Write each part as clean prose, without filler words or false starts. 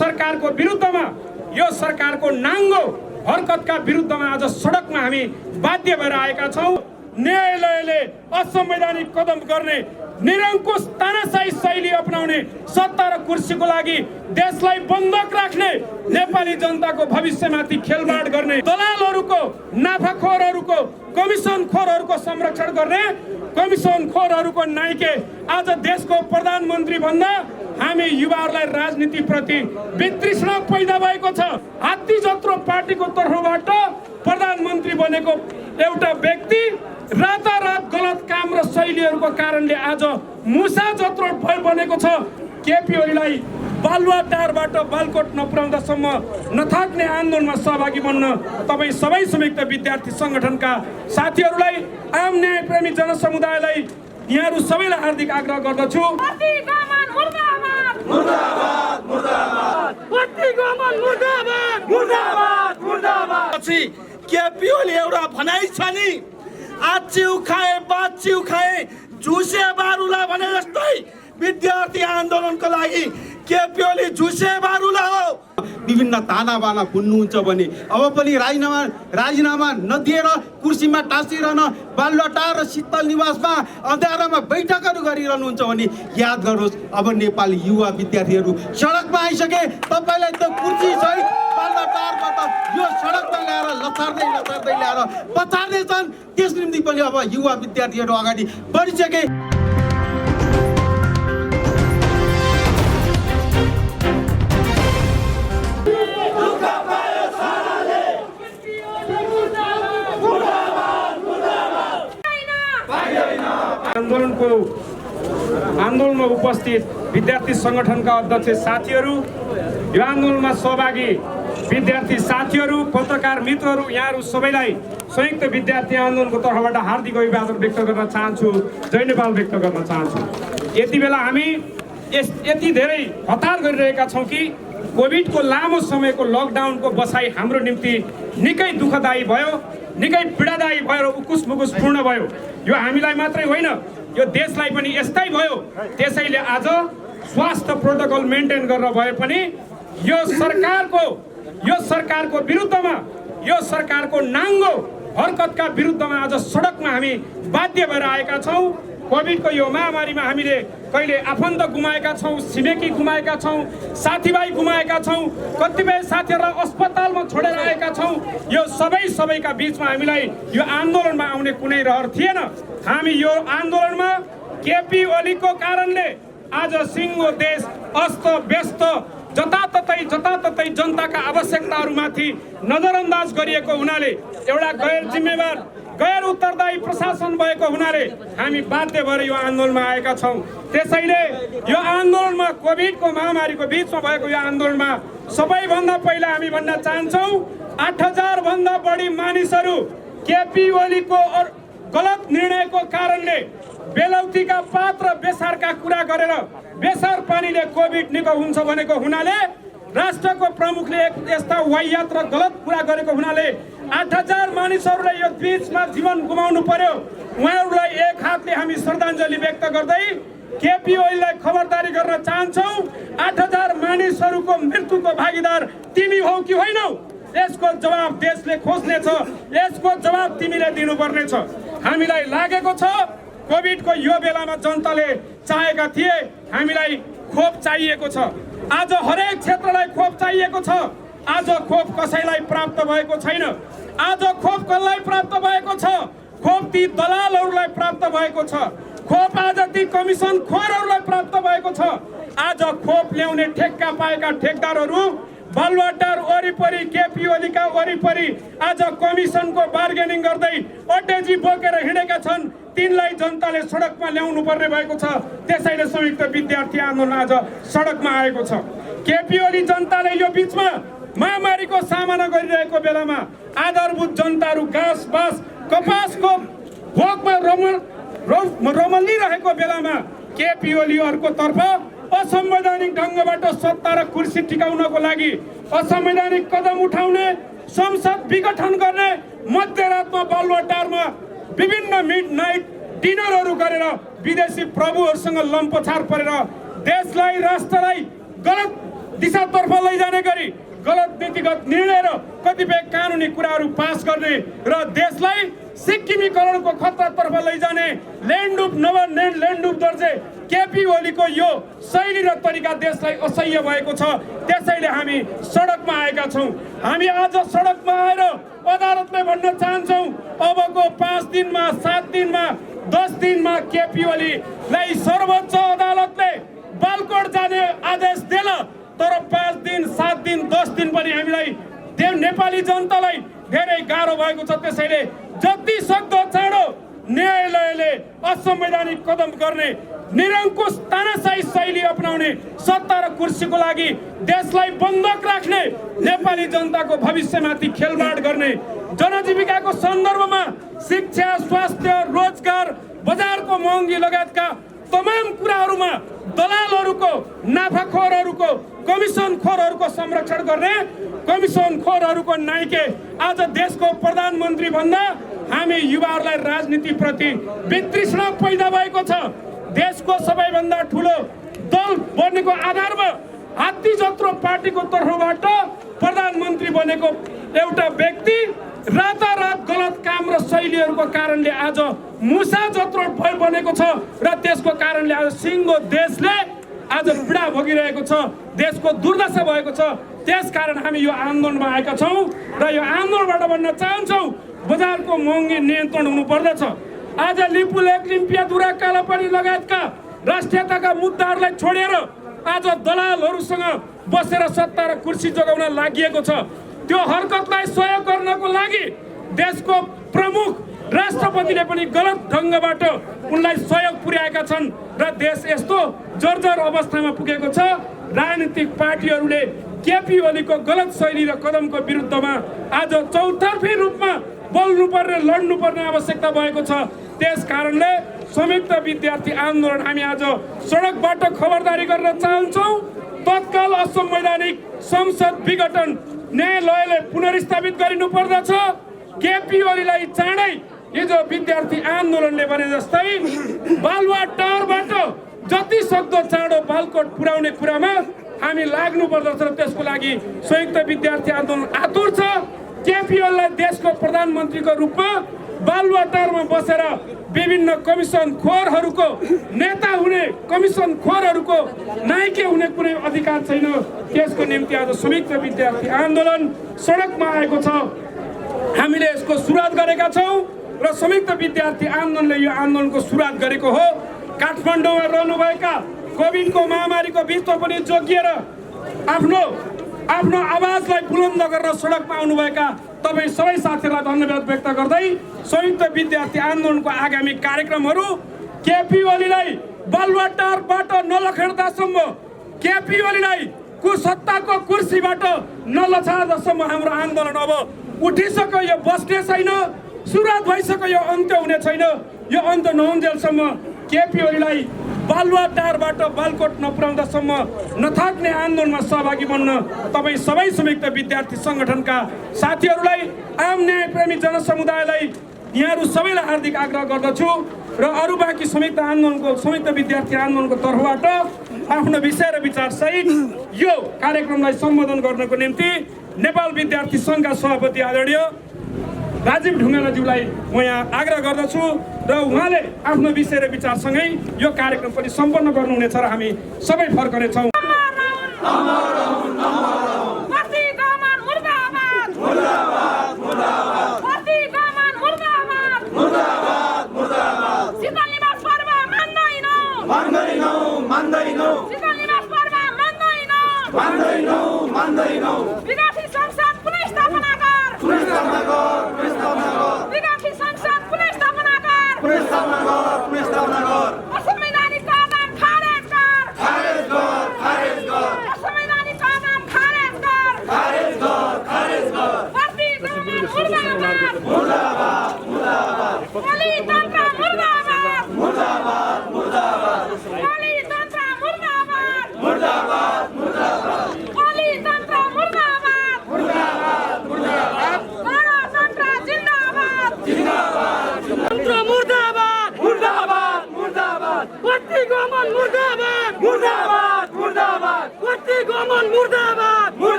सरकारको विरुद्धमा, यो सरकारको नाङ्गो हरकतका विरुद्धमा आज सडकमा हामी बाध्य भएर आएका छौँ। न्यायालयले असंवैधानिक कदम गर्ने, निरङ्कुश तानाशाही शैली अपनाउने, सत्ता र कुर्सीको लागि देशलाई बन्धक राख्ने, नेपाली जनताको भविष्यमाथि खेलवाड गर्ने, दलालहरूको, नाफाखोरहरूको, कमिसनखोरहरूको संरक्षण गर्ने, कमिसनखोरहरूको नाइके आज देशको प्रधानमन्त्री भन्दा हामी युवाहरूलाई राजनीतिप्रति वितृष्णा पैदा भएको छ। हात्ती जत्रो पार्टीको तर्फबाट प्रधानमन्त्री बनेको एउटा व्यक्ति रातारात गलत काम र शैलीहरूको कारणले आज मुसा जत्रो बनेको छ। केपी ओलीलाई बालुवाटारबाट बालकोट नपुर्याउँदासम्म नथाक्ने आन्दोलनमा सहभागी बन्न तपाईँ सबै संयुक्त विद्यार्थी सङ्गठनका साथीहरूलाई, आम न्यायप्रेमी जनसमुदायलाई, यहाँहरू सबैलाई हार्दिक आग्रह गर्दछु। केपी ओली एउटा भनाइ छ नि, आज चिउ खाए बाद चिउ खाए झुसे बारुला भने जस्तै विद्यार्थी आन्दोलनको लागि केपी ओली झुसे बारुला हो। विभिन्न ताना बाना बुन्नुहुन्छ भने अब पनि राजीनामा नदिएर कुर्सीमा टाँसिरहन बालुवाटार र शीतल निवासमा अँध्यारोमा बैठकहरू गरिरहनुहुन्छ भने याद गर्नुहोस्, अब नेपाली युवा विद्यार्थीहरू सडकमा आइसके। तपाईँलाई त कुर्सी सहित बालुवाटारबाट यो सडकमा ल्याएर लथार्दै ल्याएर पछार्दै छन्। त्यस निम्ति पनि अब युवा विद्यार्थीहरू अगाडि बढिसके। आन्दोलनमा उपस्थित विद्यार्थी सङ्गठनका अध्यक्ष साथीहरू, यो आन्दोलनमा सहभागी विद्यार्थी साथीहरू, पत्रकार मित्रहरू, यहाँहरू सबैलाई संयुक्त विद्यार्थी आन्दोलनको तर्फबाट हार्दिक अभिवादन व्यक्त गर्न चाहन्छु, जय नेपाल व्यक्त गर्न चाहन्छु। यति बेला हामी यति धेरै हतार गरिरहेका छौँ कि कोभिडको लामो समयको लकडाउनको बसाइ हाम्रो निम्ति निकै दुःखदायी भयो, निकै पीडादायी भयो र उकुस मुकुस पूर्ण भयो। यो हामीलाई मात्रै होइन, यो देशलाई पनि यस्तै भयो। त्यसैले आज स्वास्थ्य प्रोटोकल मेन्टेन गरेर भए पनि यो सरकारको विरुद्धमा, यो सरकारको नाङ्गो हरकतका विरुद्धमा आज सडकमा हामी बाध्य भएर आएका छौँ। कोभिडको यो महामारीमा हामीले कहिले आफन्त गुमाएका छौँ, छिमेकी गुमाएका छौँ, साथीभाइ गुमाएका छौँ, कतिपय साथीहरूलाई अस्पतालमा छोडेर आएका छौँ। यो सबैका बिचमा हामीलाई यो आन्दोलनमा आउने कुनै रहर थिएन। हामी यो आन्दोलनमा केपी ओलीको कारणले आज सिङ्गो देश अस्त व्यस्त, जताततै जनताका आवश्यकताहरूमाथि नजरअन्दाज गरिएको हुनाले, एउटा गैर जिम्मेवार, गैर उत्तरदायी प्रशासन भएको हुनाले हामी बाध्य भएर यो आन्दोलनमा आएका छौँ। त्यसैले यो आन्दोलनमा, कोभिडको महामारीको बिचमा भएको यो आन्दोलनमा सबैभन्दा पहिला हामी भन्न चाहन्छौँ, 8000 भन्दा बढी मानिसहरू केपी ओलीको गलत निर्णयको कारणले बेलौतीका पात र बेसारका कुरा गरेर बेसार पानीले कोभिड निको हुन्छ भनेको हुनाले, राष्ट्रको प्रमुखले यस्ता वाहियात र गलत कुरा गरेको हुनाले 8000 मानिसहरूले यो बीचमा जीवन गुमाउनु पर्यो। उहाँहरूलाई एक हातले हामी श्रद्धाञ्जली व्यक्त गर्दै केपी ओलीलाई खबरदारी गर्न चाहन्छौँ, 8000 मानिसहरूको मृत्युको भागीदार तिमी हौ कि होइनौ? यसको जवाब देशले खोज्नेछ, यसको जवाब तिमीले दिनुपर्नेछ। हामीलाई लागेको छ कोभिडको यो बेलामा जनताले चाहेका थिए, हामीलाई खोप चाहिएको छ। आज हरेक क्षेत्रलाई खोप चाहिएको छ। आज खोप कसैलाई प्राप्त भएको छैन। आज खोप कसलाई प्राप्त भएको छ? खोप ती दलालहरूलाई प्राप्त भएको छ। खोप आज ती कमिसन खोरहरूलाई प्राप्त भएको छ। आज खोप ल्याउने ठेक्का पाएका ठेकदारहरू बालुवाटार वरिपरि, केपी ओलीका वरिपरि आज कमिसनको बार्गेनिङ गर्दै अड्डेजी बोकेर हिँडेका छन्। तिनलाई जनताले सडकमा ल्याउनु पर्ने भएको छ। त्यसैले संयुक्त विद्यार्थी आन्दोलन आज सडकमा आएको छ। केपी ओली जनताले यो बीचमा महामारीको सामना गरिरहेको बेलामा आधारभूत जनताहरू घाँस बाँस कपासको भोकमा रमलिरहेको बेलामा केपी ओली अर्कोतर्फ असंवैधानिक ढङ्गबाट सत्ता र कुर्सी टिकाउनको लागि असंवैधानिक कदम उठाउने, संसद विघटन गर्ने, मध्यरातमा बालुवाटारमा विभिन्न मिडनाइट डिनरहरू गरेर विदेशी प्रभुहरूसँग लम्पछार परेर देशलाई, राष्ट्रलाई गलत दिशातर्फ लैजाने गरी गलत नीतिगत निर्णय र कतिपय कानुनी कुराहरू पास गर्ने र देशलाई सिक्किमीकरणको खतरातर्फ लैजाने ल्यान्डुप ल्यान्डुप दर्जे केपी ओलीको यो शैली र तरिका देशलाई असह्य भएको छ। त्यसैले हामी सडकमा आएका छौँ। हामी आज सडकमा आएर अदालतले भन्न चाहन्छौँ अबको 5 दिनमा 7 दिनमा 10 दिनमा केपी ओलीलाई सर्वोच्च अदालतले बालकोट जाने आदेश देला, तर 5 दिन 7 दिन 10 दिन पनि हामीलाई नेपाली जनतालाई धेरै गाह्रो भएको छ। त्यसैले जति सक्दो चाँडो न्यायालयले असंवैधानिक कदम गर्ने, निरङ्कुश तानाशाही शैली अपनाउने, सत्ता र कुर्सीको लागि देशलाई बन्धक राख्ने, नेपाली जनताको भविष्यमाथि खेलवाड गर्ने, जनजीविकाको सन्दर्भमा शिक्षा, स्वास्थ्य, रोजगार, बजारको महँगी लगायतका तमाम कुराहरूमा दलालहरूको, नाफाखोरहरूको, कमिसनखोरहरूको संरक्षण गर्ने, कमिसनखोरहरूको नाइके आज देशको प्रधानमन्त्री भन्दा हामी युवाहरूलाई राजनीतिप्रति वितृष्णा पैदा भएको छ। देशको सबैभन्दा ठुलो दल बन्नेको आधारमा हात्ती जत्रो पार्टीको तर्फबाट प्रधानमन्त्री बनेको एउटा व्यक्ति रातारात गलत काम र शैलीहरूको कारणले आज मुसा जत्रो बनेको छ र त्यसको कारणले आज सिङ्गो देशले आज पीडा भोगिरहेको छ, देशको दुर्दशा भएको छ। त्यसकारण हामी यो आन्दोलनमा आएका छौँ र यो आन्दोलनबाट भन्न चाहन्छौँ बजारको महँगी नियन्त्रण हुनुपर्दछ। आज लिपुलेक, लिम्पियाधुरा, कालापानी लगायतका राष्ट्रियताका मुद्दाहरूलाई छोडेर आज दलालहरूसँग बसेर सत्ता र कुर्सी जोगाउन लागि छ। त्यो हरकतलाई सहयोग गर्नको लागि देशको प्रमुख राष्ट्रपतिले पनि गलत ढङ्गबाट उनलाई सहयोग पुर्याएका छन् र देश यस्तो जर्जर अवस्थामा पुगेको छ। राजनीतिक पार्टीहरूले केपी ओलीको गलत शैली र कदमको विरुद्धमा आज चौतर्फी रूपमा बोल्नुपर्ने, लड्नुपर्ने आवश्यकता भएको छ। त्यस कारणले संयुक्त विद्यार्थी आन्दोलन हामी आज सडकबाट खबरदारी गर्न चाहन्छौँ। तत्काल असंवैधानिक संसद विघटन न्यायालयले पुनर्स्थापित गरिनु पर्दछ। केपी ओलीलाई चाँडै हिजो विद्यार्थी आन्दोलनले भने जस्तै बालुवाटारबाट जति सक्दो चाँडो बालकोट पुर्याउने कुरामा हामी लाग्नु पर्दछ र त्यसको लागि संयुक्त विद्यार्थी आन्दोलन आतुर छ। केपी ओलीलाई देशको प्रधानमन्त्रीको रूपमा बालुवाटारमा बसेर विभिन्न कमिसनखोरहरूको नेता हुने, कमिसनखोरहरूको नाइके हुने कुनै अधिकार छैन। त्यसको निम्ति आज संयुक्त विद्यार्थी आन्दोलन सडकमा आएको छ। हामीले यसको सुरुवात गरेका छौँ र संयुक्त विद्यार्थी आन्दोलनले यो आन्दोलनको सुरुवात गरेको हो। काठमाडौँमा रहनुभएका कोभिडको महामारीको बिचमा पनि जोगिएर आफ्नो आवाजलाई बुलन्द गरेर सडकमा आउनुभएका तपाईँ सबै साथीहरूलाई धन्यवाद व्यक्त गर्दै संयुक्त विद्यार्थी आन्दोलनको आगामी कार्यक्रमहरू केपी ओलीलाई बालुवाटारबाट नलखेड्दासम्म, केपी ओलीलाई सत्ताको कुर्सीबाट नलछाड्दासम्म हाम्रो आन्दोलन अब उठिसक्यो। यो बस्ने छैन, सुरुवात भइसक्यो, यो अन्त्य हुने छैन। यो अन्त्य नहुन्जेलसम्म केपी ओलीलाई बालुवाटारबाट बालकोट नपुर्याउँदासम्म नथाक्ने आन्दोलनमा सहभागी बन्न तपाईँ सबै संयुक्त विद्यार्थी सङ्गठनका साथीहरूलाई, आम न्यायप्रेमी जनसमुदायलाई यहाँहरू सबैलाई हार्दिक आग्रह गर्दछु र अरू बाँकी संयुक्त विद्यार्थी आन्दोलनको तर्फबाट आफ्नो विषय र विचारसहित यो कार्यक्रमलाई सम्बोधन गर्नको निम्ति नेपाल विद्यार्थी सङ्घका सभापति आदरणीय राजीव ढुङ्गानाज्यूलाई म यहाँ आग्रह गर्दछु र उहाँले आफ्नो विषय र विचारसँगै यो कार्यक्रम पनि सम्पन्न गर्नुहुनेछ र हामी सबै फर्कनेछौँ। मुर्दाबाद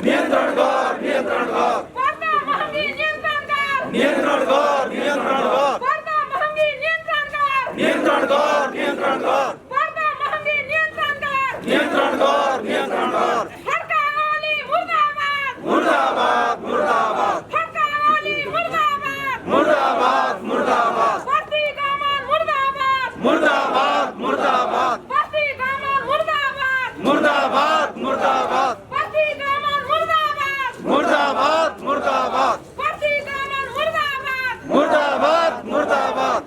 नियन्त्रण गर नियन्त्रण गर बढ्दो महँगी नियन्त्रण गर नियन्त्रण गर नियन्त्रण गर बढ्दो महँगी नियन्त्रण गर नियन्त्रण गर नियन्त्रण गर बढ्दो महँगी नियन्त्रण गर नियन्त्रण गर नियन्त्रण गर खड्का ओली मुर्दाबाद मुर्दाबाद मुर्दाबाद खड्का ओली मुर्दाबाद मुर्दाबाद मुर्दाबाद बस्ती कमान मुर्दाबाद मुर्दाबाद मुर्दाबाद बस्ती कमान मुर्दाबाद मुर्दाबाद मुर्दाबाद बस्ती कमान मुर्दाबाद मुर्दाबाद मुर्दाबाद बस्ती कमान मुर्दाबाद मुर्दाबाद मुर्दाबाद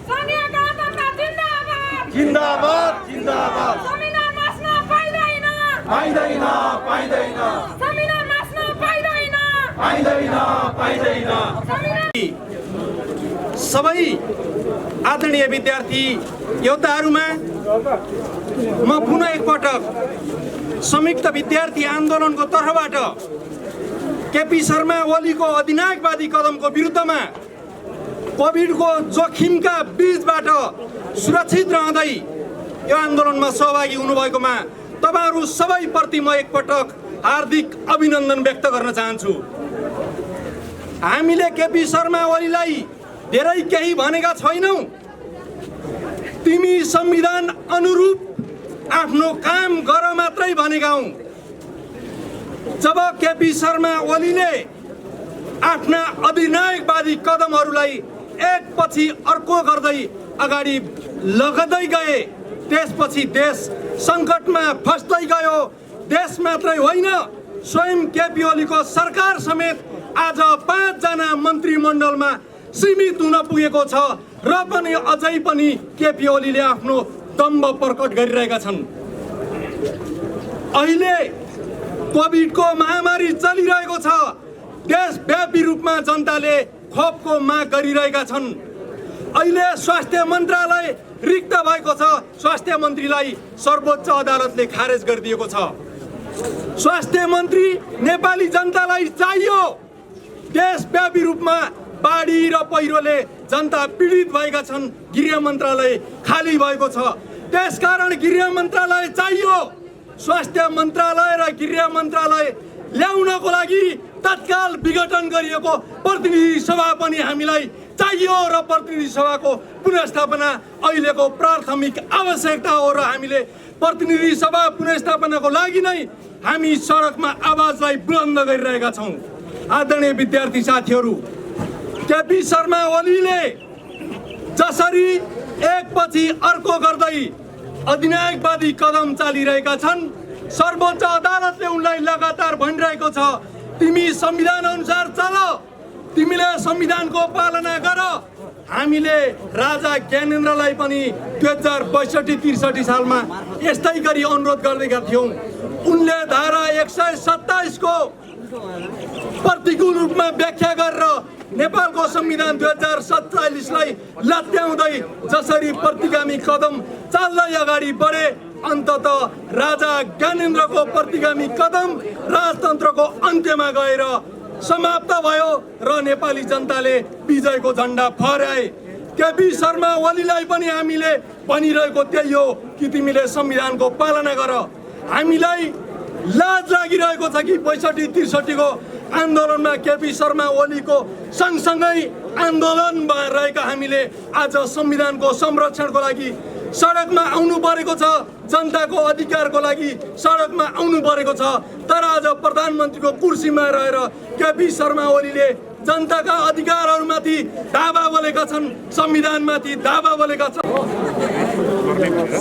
सङ्घीय गणतन्त्र जिन्दाबाद जिन्दाबाद जिन्दाबाद संविधान मास्न पाइँदैन पाइँदैन पाइँदैन संविधान मास्न पाइँदैन पाइँदैन पाइँदैन संविधान सबै आदरणीय विद्यार्थी योद्धाहरूमा म पुनः एकपटक संयुक्त विद्यार्थी आन्दोलनको तर्फबाट केपी शर्मा ओलीको अधिनायकवादी कदमको विरुद्धमा कोभिडको जोखिमका बीचबाट सुरक्षित रहँदै यो आन्दोलनमा सहभागी हुनुभएकोमा तपाईँहरू सबैप्रति म एकपटक हार्दिक अभिनन्दन व्यक्त गर्न चाहन्छु। हामीले केपी शर्मा ओलीलाई धेरै केही भनेका छैनौँ। तिमी संविधान अनुरूप आफ्नो काम गर मात्रै भनेका हौँ। जब केपी शर्मा ओलीले आफ्ना अधिनायकवादी कदमहरूलाई एकपछि अर्को गर्दै अगाडि लगदै गए, त्यसपछि देश सङ्कटमा फस्दै गयो। देश मात्रै होइन, स्वयं केपी ओलीको सरकार समेत आज 5 जना मन्त्रीमण्डलमा सीमित हुन पुगेको छ र पनि अझै पनि केपी ओलीले आफ्नो दम्भ प्रकट गरिरहेका छन्। अहिले कोभिडको महामारी चलिरहेको छ। देशव्यापी रूपमा जनताले खोपको माग गरिरहेका छन्। अहिले स्वास्थ्य मन्त्रालय रिक्त भएको छ। स्वास्थ्य मन्त्रीलाई सर्वोच्च अदालतले खारेज गरिदिएको छ। स्वास्थ्य मन्त्री नेपाली जनतालाई चाहियो। देशव्यापी रूपमा बाढी र पहिरोले जनता पीडित भएका छन्। गृह मन्त्रालय खाली भएको छ। त्यसकारण गृह मन्त्रालय चाहियो। स्वास्थ्य मन्त्रालय र गृह मन्त्रालय ल्याउनको लागि तत्काल विघटन गरिएको प्रतिनिधि सभा पनि हामीलाई चाहियो र प्रतिनिधि सभाको पुनर्स्थापना अहिलेको प्राथमिक आवश्यकता हो र हामीले प्रतिनिधि सभा पुनर्स्थापनाको लागि नै हामी सडकमा आवाजलाई बुलन्द गरिरहेका छौँ। आदरणीय विद्यार्थी साथीहरू, केपी शर्मा ओलीले जसरी एकपछि अर्को गर्दै अधिनायकवादी कदम चालिरहेका छन्, सर्वोच्च अदालतले उनलाई लगातार भनिरहेको छ, तिमी संविधान अनुसार चल, तिमीले संविधानको पालना गर। हामीले राजा ज्ञानेन्द्रलाई पनि 2062-63 सालमा यस्तै गरी अनुरोध गर्दैका थियौँ। उनले धारा 127 को प्रतिकूल रूपमा व्याख्या गरेर नेपालको संविधान 2047लाई लत्याउँदै जसरी प्रतिगामी कदम चाल्दै अगाडि बढे, अन्ततः राजा ज्ञानेन्द्रको प्रतिगामी कदम राजतन्त्रको अन्त्यमा गएर समाप्त भयो र नेपाली जनताले विजयको झण्डा फहराए। केपी शर्मा ओलीलाई पनि हामीले भनिरहेको त्यही हो कि तिमीले संविधानको पालना गर। हामीलाई लाज लागिरहेको छ कि 62-63 को आन्दोलनमा केपी शर्मा ओलीको सँगसँगै आन्दोलनमा रहेका हामीले आज संविधानको संरक्षणको लागि सडकमा आउनु परेको छ। जनताको अधिकारको लागि सडकमा आउनु परेको छ। तर आज प्रधानमन्त्रीको कुर्सीमा रहेर केपी शर्मा ओलीले जनताका अधिकारहरूमाथि दावा बोलेका छन्, संविधानमाथि दावा बोलेका छन्।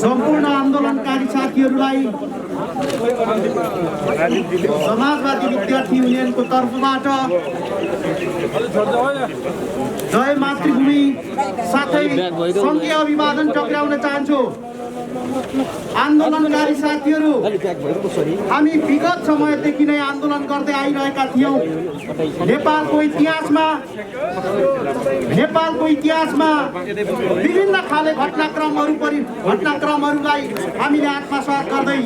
सम्पूर्ण आन्दोलनकारी साथीहरूलाई समाजवादी विद्यार्थी युनियनको तर्फबाट जय मातृभूमि साथै सङ्घीय अभिवादन टक्राउन चाहन्छु। आन्दोलनकारी साथीहरू, हामी विगत समयदेखि नै आन्दोलन गर्दै आइरहेका थियौँ। नेपालको इतिहासमा विभिन्न खाले घटनाक्रमहरूलाई हामीले आत्मसात गर्दै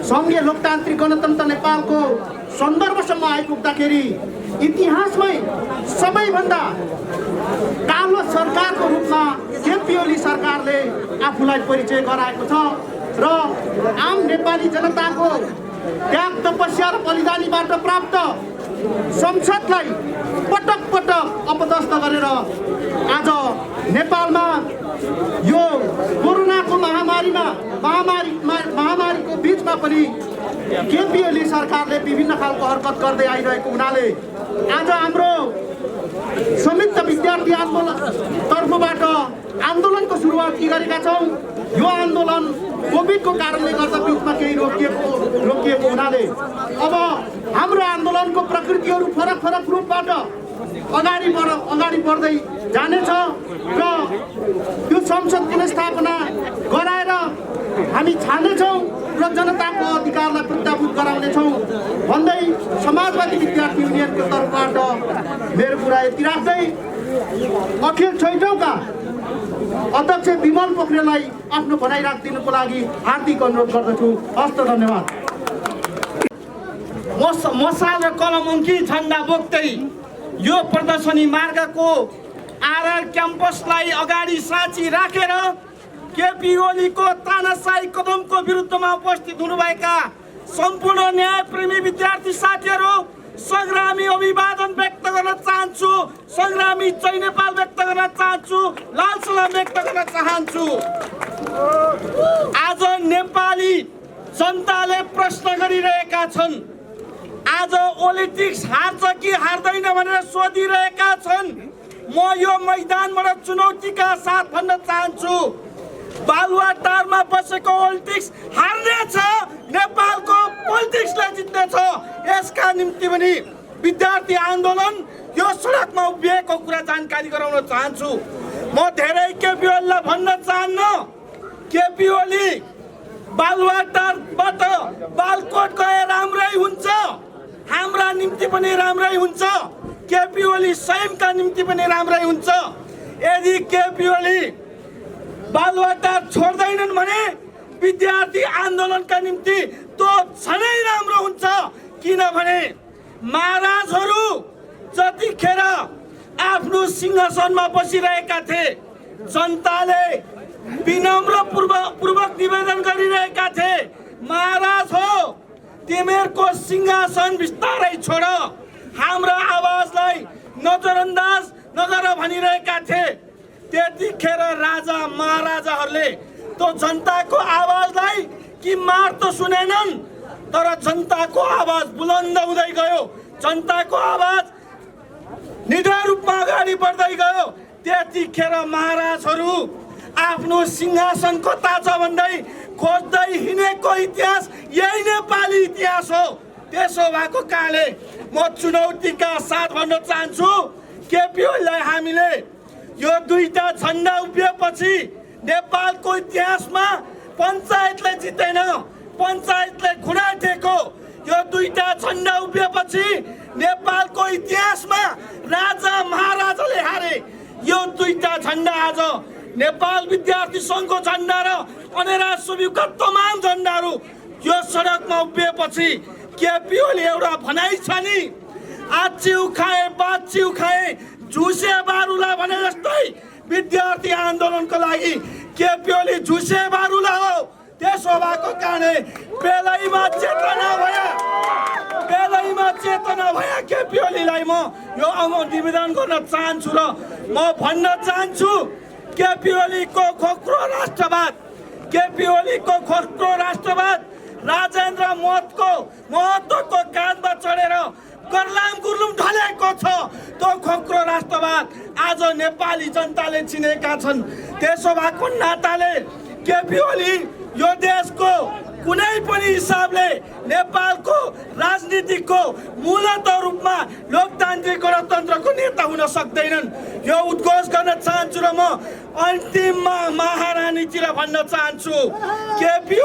सङ्घीय लोकतान्त्रिक गणतन्त्र नेपालको सन्दर्भसम्म आइपुग्दाखेरि इतिहासमै सबैभन्दा कालो सरकारको रूपमा केपी ओली सरकारले आफूलाई परिचय गराएको छ र आम नेपाली जनताको त्याग तपस्या र बलिदानीबाट प्राप्त संसदलाई पटक पटक अपदस्थ गरेर आज नेपालमा यो कोरोनाको महामारीको बिचमा पनि केपी ओली सरकारले विभिन्न खालको हरकत गर्दै आइरहेको हुनाले आज हाम्रो संयुक्त विद्यार्थी आन्दोलन तर्फबाट आन्दोलनको सुरुवात गरेका छौँ। यो आन्दोलन कोभिडको कारणले गर्दा बिचमा केही रोकिएको हुनाले अब हाम्रो आन्दोलनको प्रकृतिहरू फरक फरक रूपबाट अगाडि बढ्दै जानेछ र यो संसद पुनर्स्थापना गराएर हामी छान्नेछौँ र जनताको अधिकारलाई प्रत्याभूत गराउनेछौँ भन्दै समाजवादी विद्यार्थी युनियनको तर्फबाट मेरो कुरा यति राख्दै अखिल छैटौँका अध्यक्ष विमल पोखरेललाई आफ्नो भनाइ राखिदिनुको लागि हार्दिक अनुरोध गर्दछु। हस्त धन्यवाद। मसाल र कलमअङ्की झन्डा बोक्दै यो प्रदर्शनी मार्गको आरआर क्याम्पसलाई अगाडि साँची राखेर केपी ओलीको तानाशाही कदमको विरुद्धमा उपस्थित हुनुभएका सम्पूर्ण न्यायप्रेमी विद्यार्थी साथीहरू संग्रामी अभिवादन व्यक्त गर्न चाहन्छु, संग्रामी जय नेपाल व्यक्त गर्न चाहन्छु, लाल सलाम व्यक्त गर्न चाहन्छु। आज नेपाली जनताले प्रश्न गरिरहेका छन्, आज पोलिटिक्स हार्छ कि हार्दैन भनेर सोधिरहेका छन्। म यो मैदानबाट चुनौतीका साथ भन्न चाहन्छु, बालुवाटारमा बसेको पोलिटिक्स हार्नेछ, नेपालको पोलिटिक्सले जित्नेछ। यसका निम्ति पनि विद्यार्थी आन्दोलन यो सडकमा उभिएको कुरा जानकारी गराउन चाहन्छु। म धेरै केपी ओलीलाई भन्न चाहन्न, केपी ओली बालुवाटारबाट बालकोट गए राम्रै हुन्छ, हाम्रा निम्ति पनि राम्रै हुन्छ, केपी ओली स्वयंका निम्ति पनि राम्रै हुन्छ। यदि केपी ओली बालुवाटार छोड्दैनन् भने विद्यार्थी आन्दोलनका निम्ति त्यो झनै राम्रो हुन्छ। किनभने महाराजहरू जतिखेर आफ्नो सिंहासनमा बसिरहेका थिए, जनताले विनम्र पूर्वक निवेदन गरिरहेका थिए, महाराज हो तिमीहरूको सिंहासन बिस्तारै छोड, हाम्रा आवाजलाई नजरअन्दाज नगर भनिरहेका थिए। त्यतिखेर राजा महाराजाहरूले त्यो जनताको आवाजलाई कि मार त सुनेनन्, तर जनताको आवाज बुलन्द हुँदै गयो, जनताको आवाज निडर रूपमा अगाडि बढ्दै गयो। त्यतिखेर महाराजहरू आफ्नो सिंहासन कता छ भन्दै खोज्दै हिँडेको इतिहास यही नेपाली इतिहास हो। त्यसो भएको कारणले म चुनौतीका साथ भन्न चाहन्छु, केपी ओलीलाई हामीले यो दुईटा झन्डा उभिएपछि नेपालको इतिहासमा पञ्चायतले जितेन, पञ्चायतले खुडा टेको। यो दुईटा झन्डा उभिएपछि नेपालको इतिहासमा राजा महाराजाले हारे। यो दुईटा झन्डा आज नेपाल विद्यार्थी सङ्घको झन्डा र अनेरा सुब्युका तमाम झन्डाहरू यो सडकमा उभिएपछि केपी ओली एउटा भनाइ छ नि, आचिउ खाए बाचिउ खाए झुसे बारुला भने जस्तै विद्यार्थी आन्दोलनको लागि केपी ओली झुसे बारुला हो। त्यसो भएको कारणले बेलैमा चेतना भए केपी ओलीलाई म यो निवेदन गर्न चाहन्छु र म भन्न चाहन्छु, केपी ओलीको खोक्रो राष्ट्रवाद, केपी ओलीको खोक्रो राष्ट्रवाद राजेन्द्र महतोको काँधमा चढेर कर्लाम गुर्लुम ढलेको छ। त्यो खोक्रो राष्ट्रवाद आज नेपाली जनताले चिनेका छन्। त्यसो भएको नाताले केपी ओली यो देशको कुनै पनि हिसाबले नेपालको राजनीतिको मूलत रूपमा लोकतान्त्रिक गणतन्त्रको नेता हुन सक्दैनन्। यो उद्घोष गर्न चाहन्छु र म अन्तिममा महारानीतिर भन्न चाहन्छु, केपी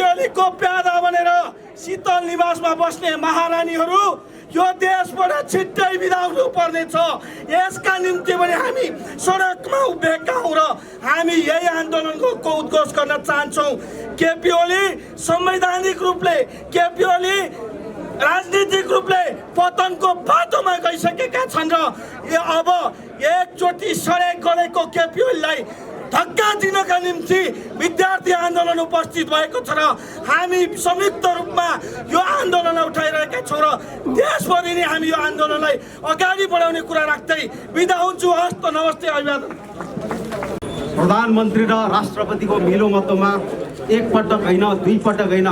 ओलीको प्यादा बनेर शीतल निवासमा बस्ने महारानीहरू यो देशबाट छिट्टै बिदा हुनु पर्नेछ। यसका निम्ति पनि हामी सडकमा उभिएका हौँ र हामी यही आन्दोलनको उद्घोष गर्न चाहन्छौँ। केपी ओली संवैधानिक रूपले, केपी ओली राजनीतिक रूपले पतनको बाटोमा गइसकेका छन् र अब एकचोटि सडक गलेको केपी ओलीलाई धक्का दिनका निम्ति विद्यार्थी आन्दोलन उपस्थित भएको छ र हामी संयुक्त रूपमा यो आन्दोलन उठाइरहेका छौँ र देशभरि नै हामी यो आन्दोलनलाई अगाडि बढाउने कुरा राख्दै बिदा हुन्छु। हस्त नमस्ते, अभिवादन। प्रधानमन्त्री र राष्ट्रपतिको मिलोमतोमा एकपटक होइन, दुईपटक होइन,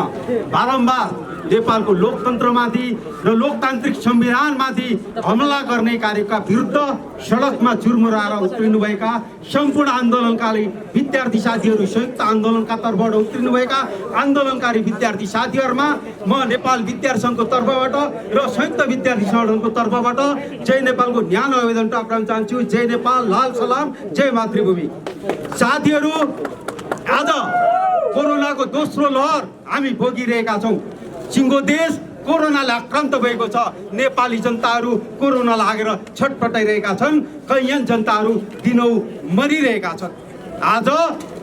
बारम्बार नेपालको लोकतन्त्रमाथि र लोकतान्त्रिक संविधानमाथि हमला गर्ने कार्यका विरुद्ध सडकमा चुरमुराएर उत्रिनुभएका सम्पूर्ण आन्दोलनकारी विद्यार्थी साथीहरू, संयुक्त आन्दोलनका तर्फबाट उत्रिनुभएका आन्दोलनकारी विद्यार्थी साथीहरूमा म नेपाल विद्यार्थी सङ्घको तर्फबाट र संयुक्त विद्यार्थी सङ्गठनको तर्फबाट जय नेपालको न्यानो आवेदन टाक्राउन चाहन्छु। जय नेपाल, लाल सलाम, जय मातृभूमि। साथीहरू, आज कोरोनाको दोस्रो लहर हामी भोगिरहेका छौँ। सिङ्गो देश कोरोनाले आक्रान्त भएको छ। नेपाली जनताहरू कोरोना लागेर छटपटाइरहेका छन्। कैयन जनताहरू दिनौ मरिरहेका छन्। आज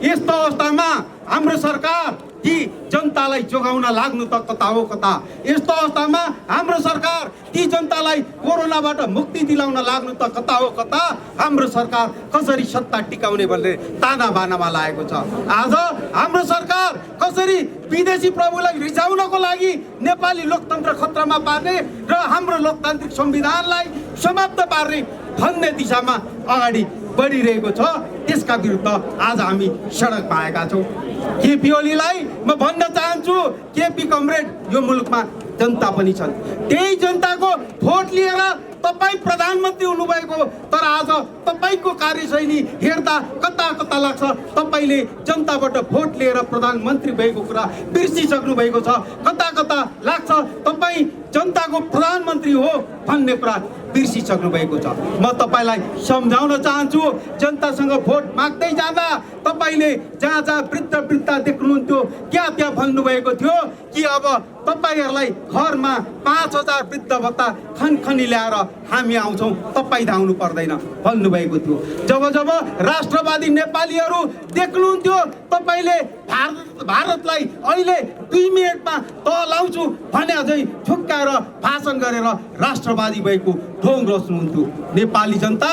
यस्तो अवस्थामा हाम्रो सरकार ती जनतालाई जोगाउन लाग्नु त कता हो कता। यस्तो अवस्थामा हाम्रो सरकार ती जनतालाई कोरोनाबाट मुक्ति दिलाउन लाग्नु त कता हो कता। हाम्रो सरकार कसरी सत्ता टिकाउने भन्ने ताना बानामा लागेको छ। आज हाम्रो सरकार कसरी विदेशी प्रभुलाई रिझाउनको लागि नेपाली लोकतन्त्र खतरामा पार्ने र हाम्रो लोकतान्त्रिक संविधानलाई समाप्त पार्ने भन्ने दिशामा अगाडि बढिरहेको छ। त्यसका विरुद्ध आज हामी सडकमा आएका छौँ। केपी ओलीलाई म भन्न चाहन्छु, केपी कमरेड, यो मुलुकमा जनता पनि छन्। त्यही जनताको भोट लिएर तपाईँ प्रधानमन्त्री हुनुभएको, तर आज तपाईँको कार्यशैली हेर्दा कता कता लाग्छ। तपाईँले जनताबाट भोट लिएर प्रधानमन्त्री भएको कुरा बिर्सिसक्नु भएको छ। कता कता लाग्छ तपाईँ जनताको प्रधानमन्त्री हो भन्ने कुरा बिर्सिसक्नु भएको छ। म तपाईँलाई सम्झाउन चाहन्छु, जनतासँग भोट माग्दै जाँदा तपाईँले जहाँ जहाँ वृद्ध वृद्धा देख्नुहुन्थ्यो त्यहाँ भन्नुभएको थियो कि अब तपाईँहरूलाई घरमा 5,000 वृद्ध भत्ता खनखनी ल्याएर हामी आउँछौँ, तपाईँ धाउनु पर्दैन भन्नुभएको थियो। जब जब राष्ट्रवादी नेपालीहरू देख्नुहुन्थ्यो तपाईँले भारतलाई अहिले 2 मिनटमा तह लाउँछु भने अझै ठुक्काएर भाषण गरेर राष्ट्रवादी भएको ढोङ रच्नुहुन्थ्यो। नेपाली जनता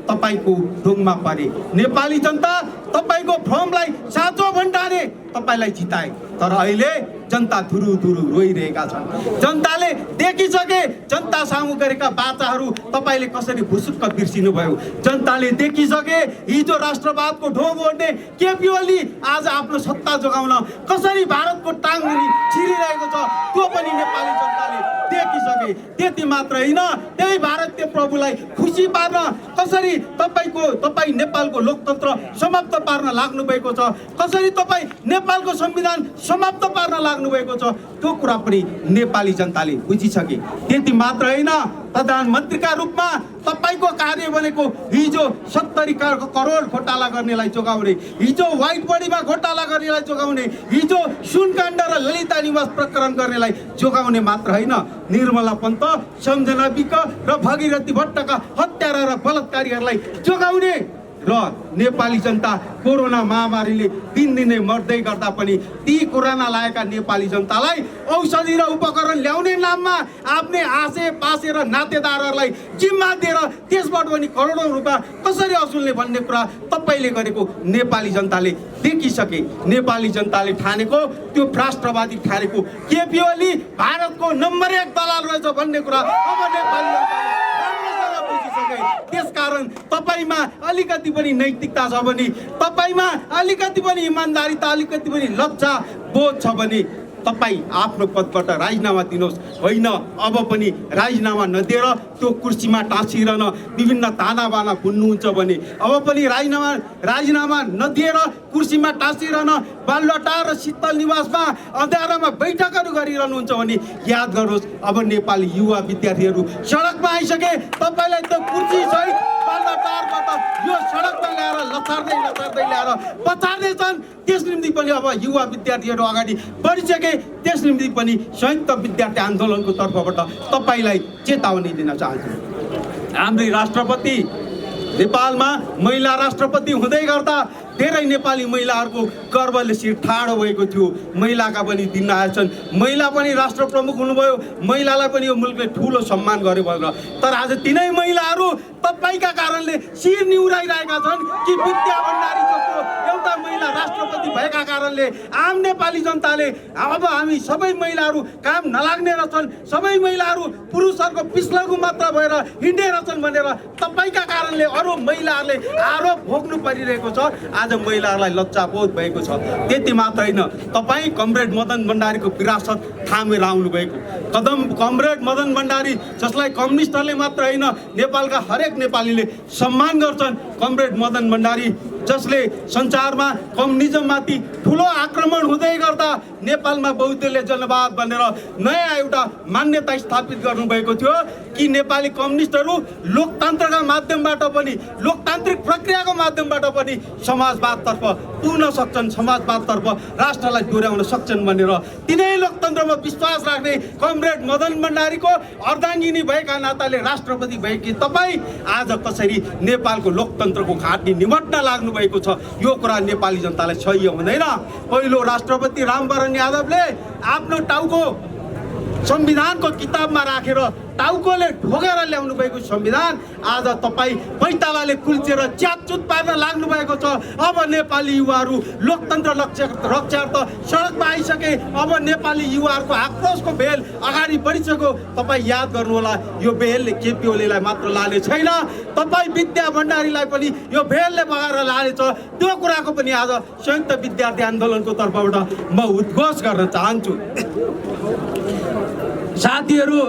तपाईँको ढोङमा परे। नेपाली जनता तपाईँको भ्रमलाई साँचो भन्टाने तपाईँलाई जिताए। तर अहिले जनता धुरु धुरु रोइरहेका छन्। जनताले देखिसके जनता सामु गरेका बाचाहरू तपाईँले कसरी भुसुक्क बिर्सिनु भयो। जनताले देखिसके हिजो राष्ट्रवादको ढोङ ओढ्ने केपी ओली आज आफ्नो सत्ता जोगाउन कसरी भारतको टाङमुनि छिरिरहेको छ त्यो पनि नेपाली जनताले देखिसके। त्यति मात्र होइन, त्यही भारतीय प्रभुलाई खुसी पार्न कसरी तपाईँ नेपालको लोकतन्त्र समाप्त पार्न लाग्नु भएको छ, कसरी तपाईँ नेपालको संविधान समाप्त पार्न लाग्नु भएको छ, त्यो कुरा पनि नेपाली जनताले बुझिसके। त्यति मात्र होइन, प्रधानमन्त्रीका रूपमा तपाईँको कार्य भनेको हिजो 70 करोड घोटाला गर्नेलाई जोगाउने, हिजो व्हाइट बडीमा घोटाला गर्नेलाई जोगाउने, हिजो सुनकाण्ड र ललिता निवास प्रकरण गर्नेलाई जोगाउने मात्र होइन, निर्मला पन्त, सम्झना विक र भगीरथी भट्टका हत्यारा र बलात्कारीहरूलाई जोगाउने र नेपाली जनता कोरोना महामारीले दिनदिनै मर्दै गर्दा पनि ती कोरोना लागेका नेपाली जनतालाई औषधि र उपकरण ल्याउने नाममा आफ्नै आसे पासे र नातेदारहरूलाई जिम्मा दिएर त्यसबाट पनि करोडौँ रुपियाँ कसरी असुल्ने भन्ने कुरा तपाईँले गरेको नेपाली जनताले देखिसके। नेपाली जनताले ठानेको त्यो राष्ट्रवादी ठानेको केपी ओली भारतको नम्बर 1 दलाल रहेछ भन्ने कुरा अब नेपाली जनताले त्यसकारण तपाईँमा अलिकति पनि नैतिकता छ भने, तपाईँमा अलिकति पनि इमान्दारिता, अलिकति पनि लज्जा बोध छ भने तपाईँ आफ्नो पदबाट राजीनामा दिनुहोस्। होइन, अब पनि राजीनामा नदिएर त्यो कुर्सीमा टाँसिरहन विभिन्न तानाबाना बुन्नुहुन्छ भने, अब पनि राजीनामा नदिएर कुर्सीमा टाँसिरहन बालुवाटार र शीतल निवासमा अँध्यारोमा बैठकहरू गरिरहनुहुन्छ भने याद गर्नुहोस्, अब नेपाली युवा विद्यार्थीहरू सडकमा आइसके। तपाईँलाई त्यो कुर्सी सहित बालुवाटारबाट यो सडकमा ल्याएर लथार्दै ल्याएर पछार्दैछन्। त्यस निम्ति पनि अब युवा विद्यार्थीहरू अगाडि बढिसके। त्यस निम्ति पनि संयुक्त विद्यार्थी आन्दोलनको तर्फबाट तपाईँलाई चेतावनी दिन चाहन्छु। हाम्री राष्ट्रपति नेपालमा महिला राष्ट्रपति हुँदै गर्दा धेरै नेपाली महिलाहरूको गर्वले शिर ठाडो भएको थियो। महिलाका पनि दिन आएछन्, महिला पनि राष्ट्र प्रमुख हुनुभयो, महिलालाई पनि यो मुलुकले ठुलो सम्मान गर्यो भनेर। तर आज तिनै महिलाहरू तपाईँका कारणले शिर निहुराइरहेका छन् कि विद्या भण्डारी जस्तो एउटा महिला राष्ट्रपति भएका कारणले आम नेपाली जनताले अब हामी सबै महिलाहरू काम नलाग्ने रहेछन्, सबै महिलाहरू पुरुषहरूको पिछलाको मात्र भएर हिँड्ने रहेछन् भनेर तपाईँका कारणले अरू महिलाहरूले आरोप भोग्नु परिरहेको छ। आज महिलाहरूलाई लज्जाबोध भएको छ। त्यति मात्र होइन, तपाईँ कमरेड मदन भण्डारीको विरासत थामेर आउनुभएको। कमरेड मदन भण्डारी जसलाई कम्युनिस्टहरूले मात्र होइन नेपालका हरेक नेपालीले सम्मान गर्छन्। कमरेड मदन भण्डारी जसले संसारमा कम्युनिजममाथि ठुलो आक्रमण हुँदै गर्दा नेपालमा बौद्धले जनवाद भनेर नयाँ एउटा मान्यता स्थापित गर्नुभएको थियो कि नेपाली कम्युनिस्टहरू लोकतन्त्रका माध्यमबाट पनि, लोकतान्त्रिक प्रक्रियाको माध्यमबाट पनि समाजवादतर्फ पुग्न सक्छन्, समाजवादतर्फ राष्ट्रलाई डोर्याउन सक्छन् भनेर तिनै लोकतन्त्रमा विश्वास राख्ने कमरेड मदन भण्डारीको अर्धाङ्गिनी भएका नाताले राष्ट्रपति भएकी तपाईँ आज कसरी नेपालको लोकतन्त्रको घाँटी निमट्न लाग्नु भएको छ, यो कुरा नेपाली जनतालाई सही हुँदैन। पहिलो राष्ट्रपति रामवरण यादवले आफ्नो टाउको संविधानको किताबमा राखेर टाउकोले ठोकेर ल्याउनु भएको संविधान आज तपाईँ पैतालाले कुल्चेर च्यातचुत पार्न लाग्नु भएको छ। अब नेपाली युवाहरू लोकतन्त्र रक्षार्थ सडकमा आइसके। अब नेपाली युवाहरूको आक्रोशको भेल अगाडि बढिसक्यो। तपाईँ याद गर्नुहोला, यो भेलले केपी ओलीलाई मात्र लाने छैन, तपाईँ विद्या भण्डारीलाई पनि यो भेलले बगाएर लानेछ। त्यो कुराको पनि आज संयुक्त विद्यार्थी आन्दोलनको तर्फबाट म उद्घोष गर्न चाहन्छु। साथीहरू